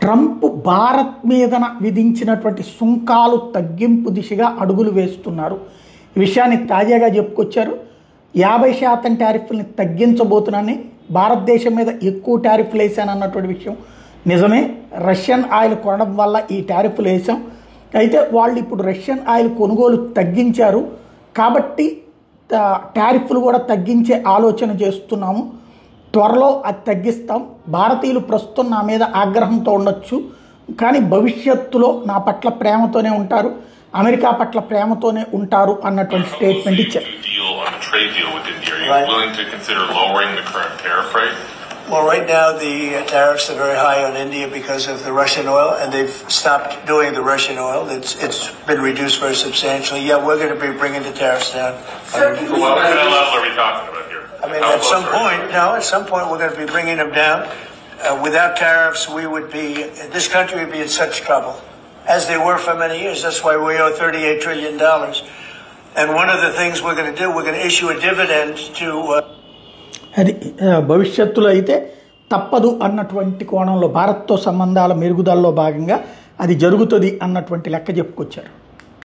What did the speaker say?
Trump Bharat మీదన విధించినటువంటి సుంకాలు తగ్గింపు దిశగా అడుగులు వేస్తున్నారు. ఈ విషయాన్ని తాజాగా చెప్పుకొచ్చారు. 50% టారిఫ్ని తగ్గించబోతున్నానని, భారతదేశం మీద ఎక్కువ టారిఫ్లు వేసానన్నటువంటి విషయం నిజమే. రష్యన్ ఆయిల్ కొనడం వల్ల ఈ టారిఫ్లు వేసాం. అయితే వాళ్ళు ఇప్పుడు రష్యన్ ఆయిల్ కొనుగోలు తగ్గించారు కాబట్టి టారిఫ్లు కూడా తగ్గించే ఆలోచన చేస్తున్నాము. త్వరలో అది తగ్గిస్తాం. భారతీయులు ప్రస్తుతం నా మీద ఆగ్రహంతో ఉండొచ్చు, కానీ భవిష్యత్తులో నా పట్ల ప్రేమతోనే ఉంటారు, అమెరికా పట్ల ప్రేమతోనే ఉంటారు అన్నటువంటి స్టేట్మెంట్ ఇచ్చారు. Well, right now the tariffs are very high on India because of the Russian oil, and they've stopped doing the Russian oil. It's been reduced very substantially. Yeah, we're going to be bringing the tariffs down. What kind of levels are we talking about here? I mean, at some point we're going to be bringing them down. Without tariffs, this country would be in such trouble, as they were for many years. That's why we owe $38 trillion. And one of the things we're going to do, we're going to issue a dividend to... అది భవిష్యత్తులో అయితే తప్పదు అన్నటువంటి కోణంలో భారత్తో సంబంధాల మెరుగుదలలో భాగంగా అది జరుగుతుంది అన్నటువంటి లెక్క చెప్పుకొచ్చారు.